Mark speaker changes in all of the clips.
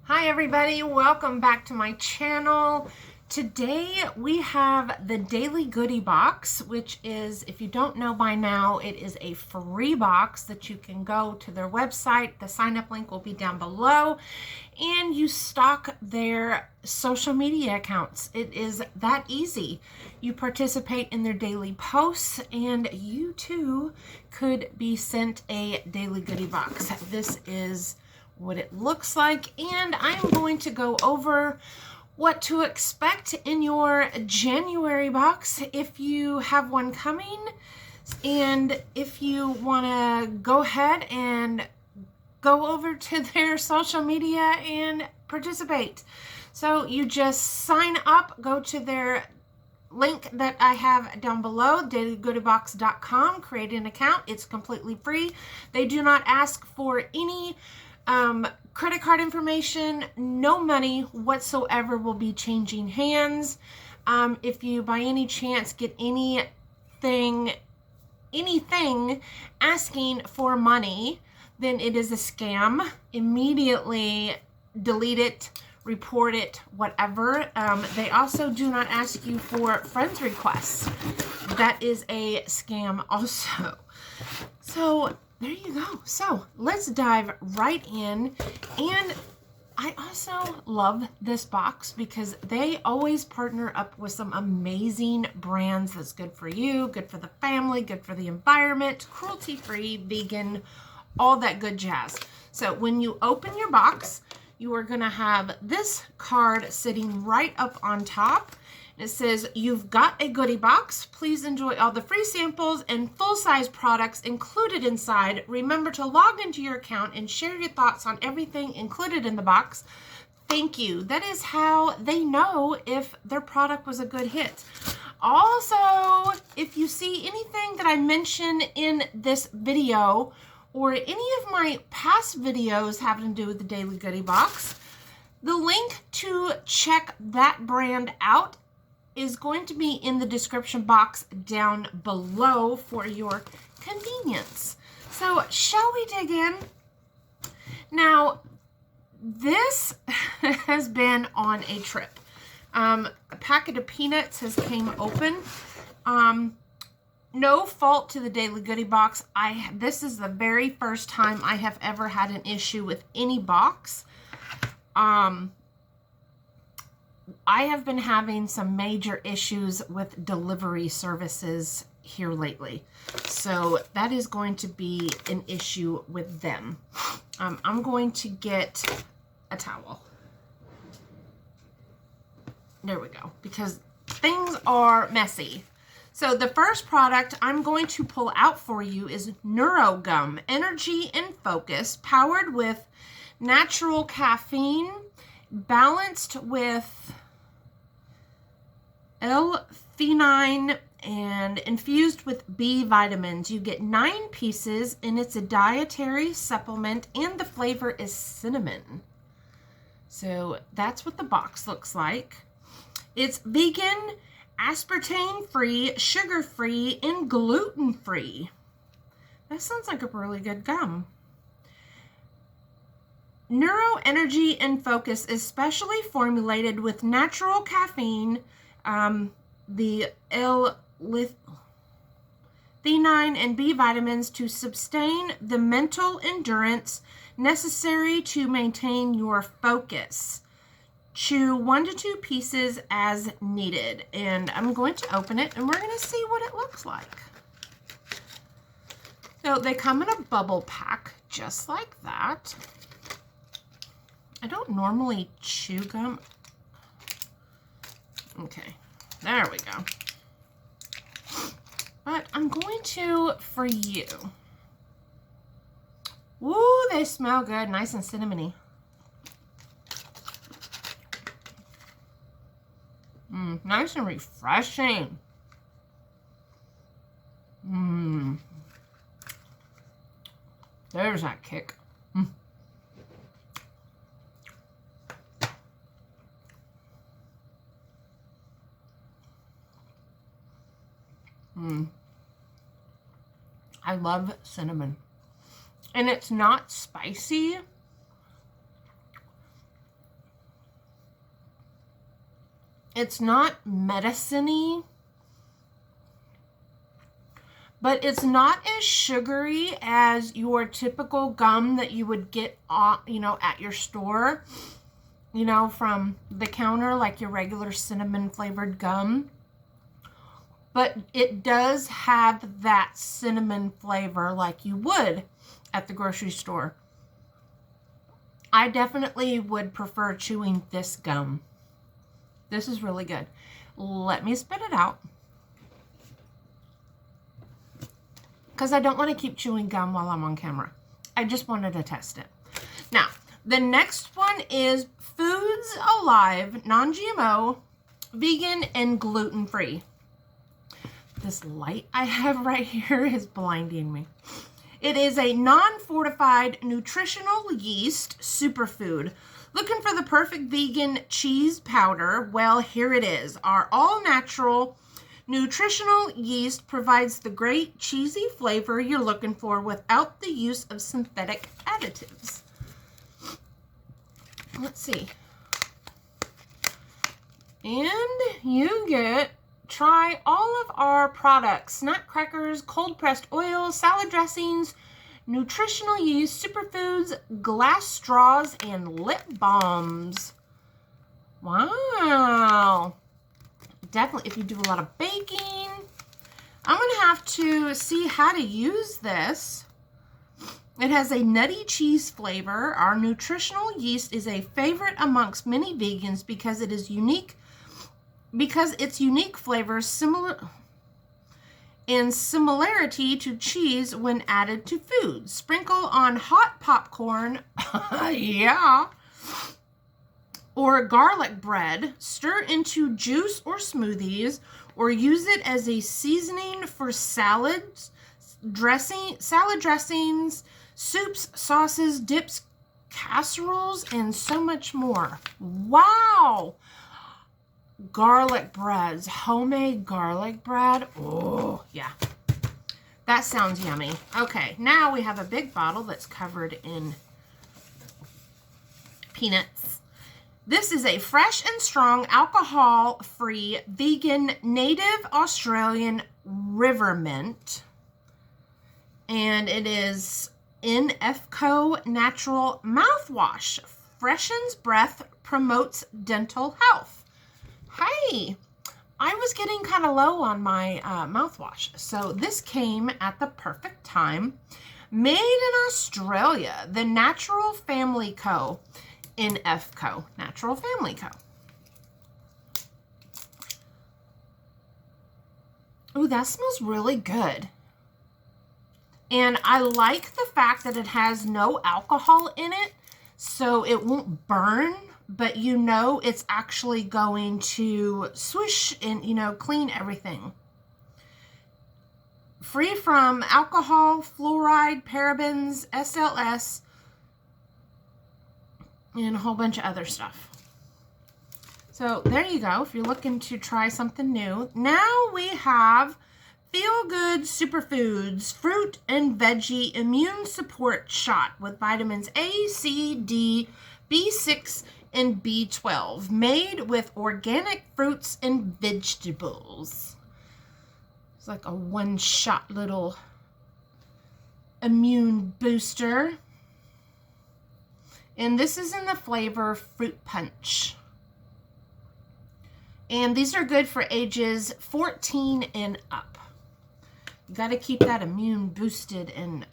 Speaker 1: Hi everybody, welcome back to my channel. Today we have the Daily Goodie Box, which is, if you don't know by now, it is a free box that you can go to their website. The sign up link will be down below, and you stock their social media accounts. It is that easy. You participate in their daily posts, and you too could be sent a Daily Goodie Box. This is what it looks like, and I'm going to go over what to expect in your January box if you have one coming, and if you want to go ahead and go over to their social media and participate. So you just sign up, go to their link that I have down below, dailygoodiebox.com, create an account. It's completely free. They do not ask for any credit card information. No money whatsoever will be changing hands. If you by any chance get anything asking for money, then it is a scam. Immediately delete it, report it, whatever. They also do not ask you for friends requests. That is a scam also. So there you go. So let's dive right in. And I also love this box because they always partner up with some amazing brands that's good for you, good for the family, good for the environment, cruelty-free, vegan, all that good jazz. So when you open your box, you are going to have this card sitting right up on top. It says, "You've got a goodie box. Please enjoy all the free samples and full-size products included inside. Remember to log into your account and share your thoughts on everything included in the box. Thank you." That is how they know if their product was a good hit. Also, if you see anything that I mention in this video or any of my past videos having to do with the Daily Goodie Box, the link to check that brand out is going to be in the description box down below for your convenience. So shall we dig in? Now, this has been on a trip. A packet of peanuts has came open. No fault to the Daily Goodie Box. This is the very first time I have ever had an issue with any box. I have been having some major issues with delivery services here lately. So that is going to be an issue with them. I'm going to get a towel. There we go, because things are messy. So the first product I'm going to pull out for you is Neuro Gum Energy and Focus, powered with natural caffeine, balanced with L-theanine and infused with B vitamins. You get 9 pieces, and it's a dietary supplement, and the flavor is cinnamon. So that's what the box looks like. It's vegan, aspartame-free, sugar-free, and gluten-free. That sounds like a really good gum. Neuro Energy and Focus is specially formulated with natural caffeine, the L-theanine and B vitamins to sustain the mental endurance necessary to maintain your focus. Chew 1 to 2 pieces as needed. And I'm going to open it, and we're going to see what it looks like. So they come in a bubble pack, just like that. I don't normally chew gum. Okay, there we go. But I'm going to for you. Woo, they smell good, nice and cinnamony. Nice and refreshing. There's that kick. I love cinnamon. And it's not spicy. It's not medicine-y, but it's not as sugary as your typical gum that you would get, you know, at your store, you know, from the counter, like your regular cinnamon flavored gum. But it does have that cinnamon flavor like you would at the grocery store. I definitely would prefer chewing this gum. This is really good. Let me spit it out, because I don't want to keep chewing gum while I'm on camera. I just wanted to test it. Now, the next one is Foods Alive, non-GMO, vegan, and gluten-free. This light I have right here is blinding me. It is a non-fortified nutritional yeast superfood. Looking for the perfect vegan cheese powder? Well, here it is. Our all-natural nutritional yeast provides the great cheesy flavor you're looking for without the use of synthetic additives. Let's see. And you try all of our products: snack crackers, cold pressed oil, salad dressings, nutritional yeast, superfoods, glass straws, and lip balms. Wow. Definitely, if you do a lot of baking. I'm going to have to see how to use this. It has a nutty cheese flavor. Our nutritional yeast is a favorite amongst many vegans because it is unique. Because its unique flavor similarity to cheese when added to food. Sprinkle on hot popcorn, yeah, or garlic bread. Stir into juice or smoothies, or use it as a seasoning for salads, salad dressings, soups, sauces, dips, casseroles, and so much more. Wow! Garlic breads, homemade garlic bread. Oh, yeah. That sounds yummy. Okay, now we have a big bottle that's covered in peanuts. This is a fresh and strong, alcohol-free, vegan, native Australian river mint. And it is NFco natural mouthwash. Freshens breath, promotes dental health. Hey, I was getting kind of low on my mouthwash, so this came at the perfect time. Made in Australia, the Natural Family Co. in Effco. Natural Family Co. Ooh, that smells really good. And I like the fact that it has no alcohol in it, so it won't burn. But you know it's actually going to swish and, you know, clean everything. Free from alcohol, fluoride, parabens, SLS, and a whole bunch of other stuff. So there you go, if you're looking to try something new. Now we have FeelGood Superfoods Fruit and Veggie Immune Support Shot with vitamins A, C, D, B6, and B12, made with organic fruits and vegetables. It's like a one-shot little immune booster. And this is in the flavor Fruit Punch. And these are good for ages 14 and up. You got to keep that immune boosted and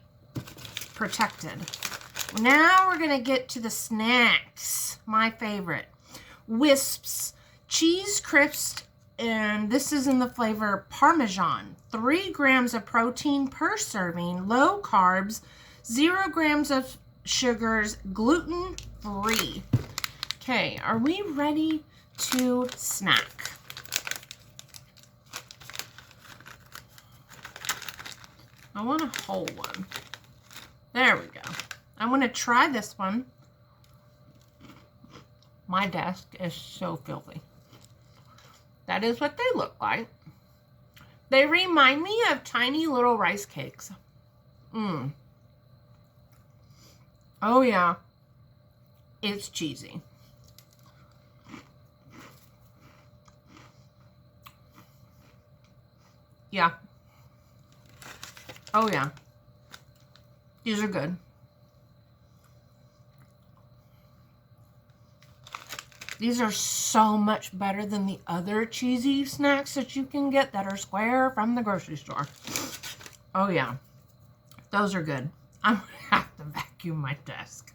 Speaker 1: protected. Now we're going to get to the snacks. My favorite. Whisps. Cheese crisps. And this is in the flavor Parmesan. 3 grams of protein per serving. Low carbs. 0 grams of sugars. Gluten-free. Okay, are we ready to snack? I want a whole one. There we go. I'm going to try this one. My desk is so filthy. That is what they look like. They remind me of tiny little rice cakes. Oh yeah. It's cheesy. Yeah. Oh, yeah. These are good. These are so much better than the other cheesy snacks that you can get that are square from the grocery store. Oh, yeah. Those are good. I'm going to have to vacuum my desk.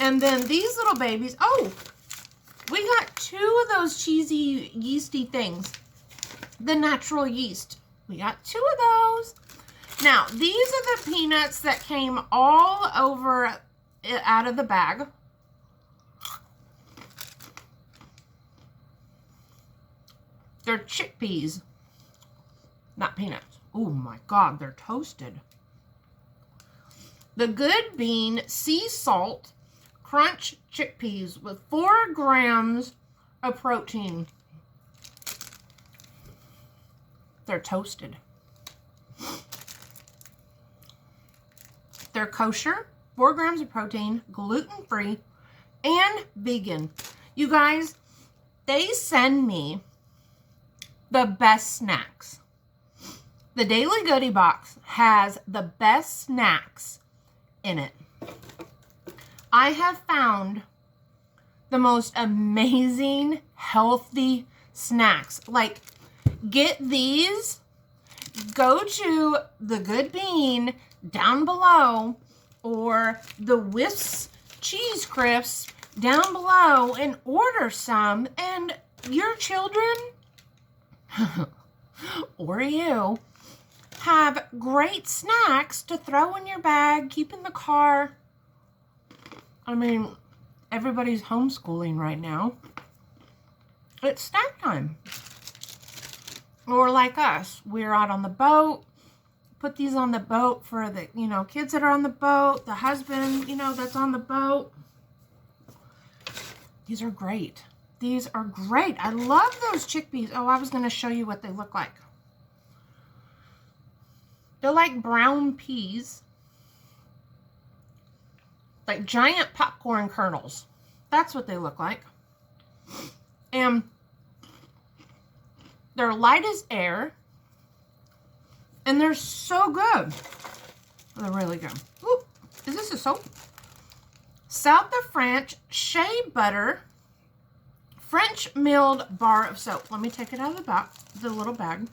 Speaker 1: And then these little babies. Oh, we got 2 of those cheesy yeasty things. The natural yeast. We got 2 of those. Now, these are the peanuts that came all over out of the bag. They're chickpeas, not peanuts. Oh my God, they're toasted. The Good Bean Sea Salt Crunch Chickpeas with 4 grams of protein. They're toasted. They're kosher, 4 grams of protein, gluten-free, and vegan. You guys, they send me the best snacks. The Daily Goodie Box has the best snacks in it. I have found the most amazing, healthy snacks. Like, get these, go to the Good Bean down below, or the Whisps Cheese Crisps down below, and order some, and your children or you have great snacks to throw in your bag, keep in the car. I mean, everybody's homeschooling right now. It's snack time. Or like us, we're out on the boat. Put these on the boat for the, kids that are on the boat, the husband, that's on the boat. These are great. These are great. I love those chickpeas. Oh, I was going to show you what they look like. They're like brown peas. Like giant popcorn kernels. That's what they look like. And they're light as air. And they're so good. They're really good. Ooh, is this a soap? South of France Shea Butter French milled bar of soap. Let me take it out of the little bag.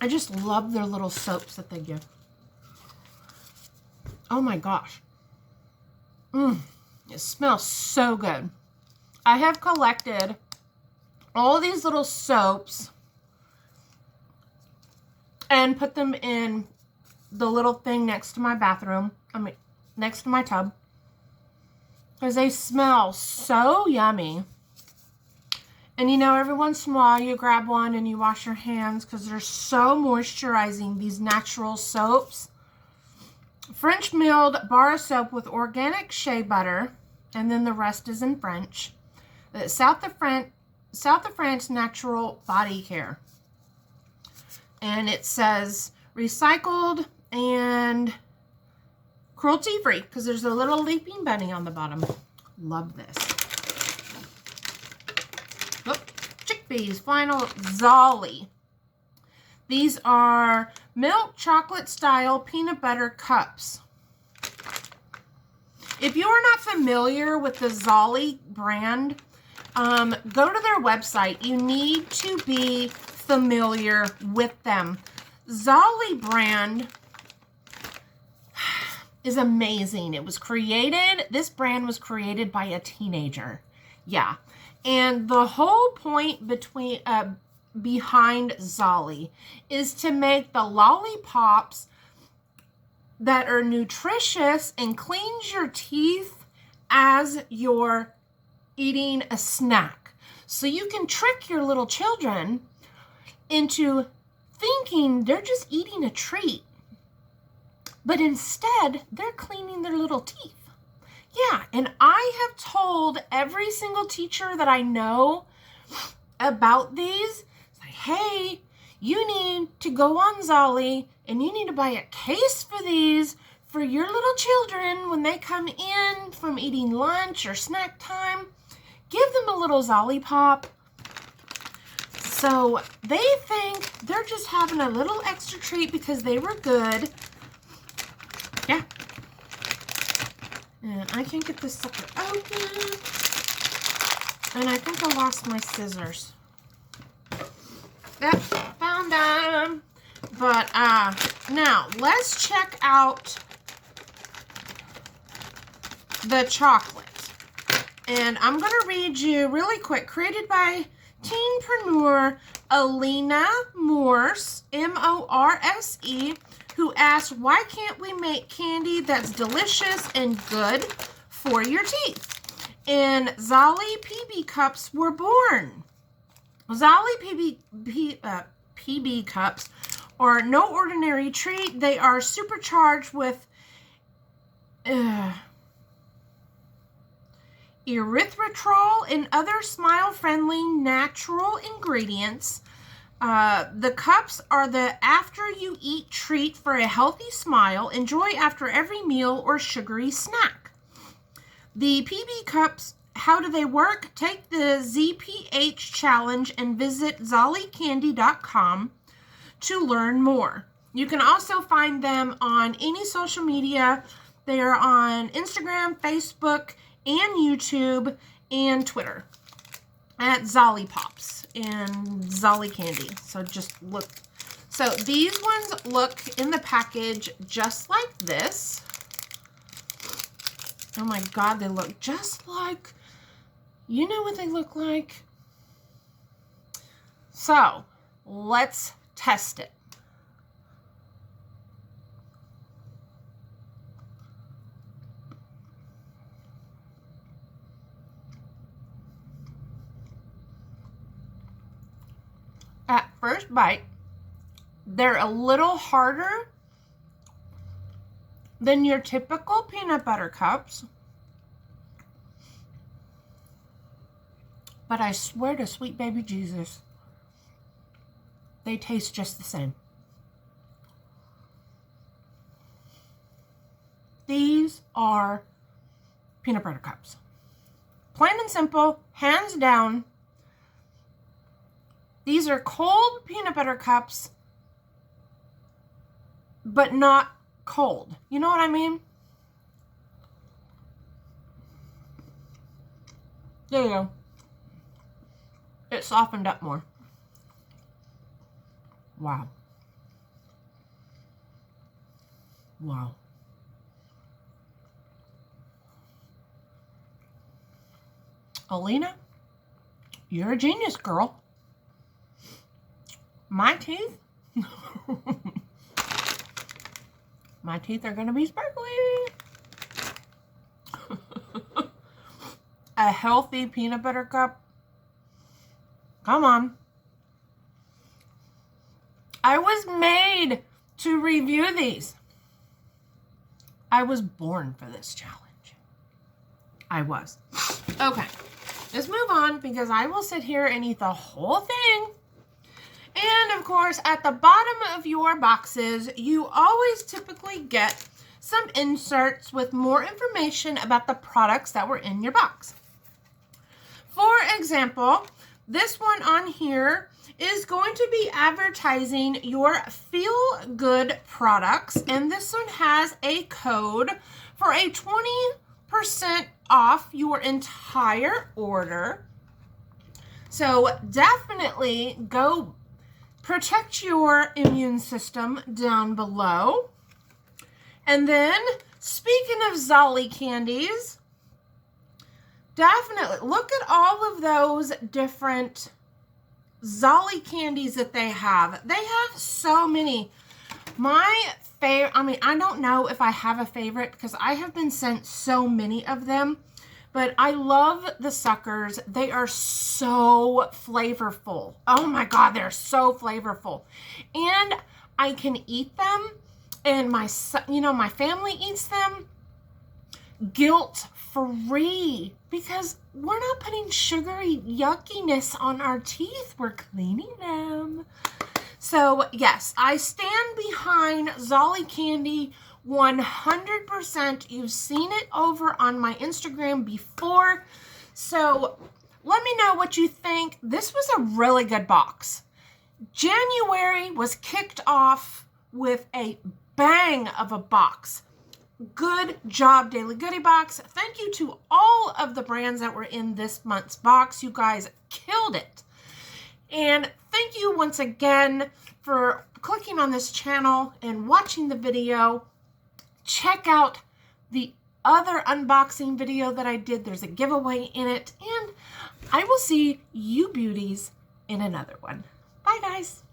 Speaker 1: I just love their little soaps that they give. Oh my gosh. It smells so good. I have collected all these little soaps and put them in the little thing next to my bathroom. Next to my tub. Because they smell so yummy. And every once in a while you grab one and you wash your hands because they're so moisturizing, these natural soaps. French milled bar of soap with organic shea butter. And then the rest is in French. South of France Natural Body Care. And it says recycled and cruelty-free, because there's a little leaping bunny on the bottom. Love this. Oh, chickpeas, final Zolli. These are milk chocolate style peanut butter cups. If you are not familiar with the Zolli brand, go to their website. You need to be familiar with them. Zolli brand is amazing. It was created, this brand was created by a teenager. Yeah. And the whole point behind Zolli is to make the lollipops that are nutritious and cleans your teeth as you're eating a snack. So you can trick your little children into thinking they're just eating a treat. But instead, they're cleaning their little teeth. Yeah, and I have told every single teacher that I know about these, like, hey, you need to go on Zolli and you need to buy a case for these for your little children when they come in from eating lunch or snack time. Give them a little Zolli pop. So they think they're just having a little extra treat because they were good. Yeah. And I can't get this sucker open. And I think I lost my scissors. Yep, found them. But now let's check out the chocolate. And I'm going to read you really quick. Created by teenpreneur Alina Morse, M-O-R-S-E, who asked, why can't we make candy that's delicious and good for your teeth? And Zolli PB cups were born. Zolli PB cups are no ordinary treat. They are supercharged with erythritol and other smile-friendly natural ingredients. The cups are the after-you-eat treat for a healthy smile. Enjoy after every meal or sugary snack. The PB cups, how do they work? Take the ZPH challenge and visit zollicandy.com to learn more. You can also find them on any social media. They are on Instagram, Facebook, and YouTube, and Twitter at Zolli Pops and Zolli Candy. So just look. So these ones look in the package just like this. Oh my God, they look just like, you know what they look like? So let's test it. At first bite, they're a little harder than your typical peanut butter cups. But I swear to sweet baby Jesus, they taste just the same. These are peanut butter cups. Plain and simple, hands down. These are cold peanut butter cups, but not cold. You know what I mean? There you go. It softened up more. Wow. Wow. Alina, you're a genius, girl. My teeth, my teeth are going to be sparkly. A healthy peanut butter cup. Come on. I was made to review these. I was born for this challenge. I was. Okay, let's move on because I will sit here and eat the whole thing. And of course, at the bottom of your boxes, you always typically get some inserts with more information about the products that were in your box. For example, this one on here is going to be advertising your FeelGood products, and this one has a code for a 20% off your entire order. So definitely go protect your immune system down below. And then, speaking of Zolli candies, definitely look at all of those different Zolli candies that they have. They have so many. My favorite, I mean, I don't know if I have a favorite because I have been sent so many of them. But I love the suckers. They are so flavorful. Oh my God, they're so flavorful. And I can eat them, and my family eats them guilt-free because we're not putting sugary yuckiness on our teeth. We're cleaning them. So yes, I stand behind Zolli Candy 100%. You've seen it over on my Instagram before. So Let me know what you think. This was a really good box. January was kicked off with a bang of a box. Good job, Daily Goodie Box. Thank you to all of the brands that were in this month's box. You guys killed it. And thank you once again for clicking on this channel and watching the video. Check out the other unboxing video that I did. There's a giveaway in it. And I will see you beauties in another one. Bye, guys.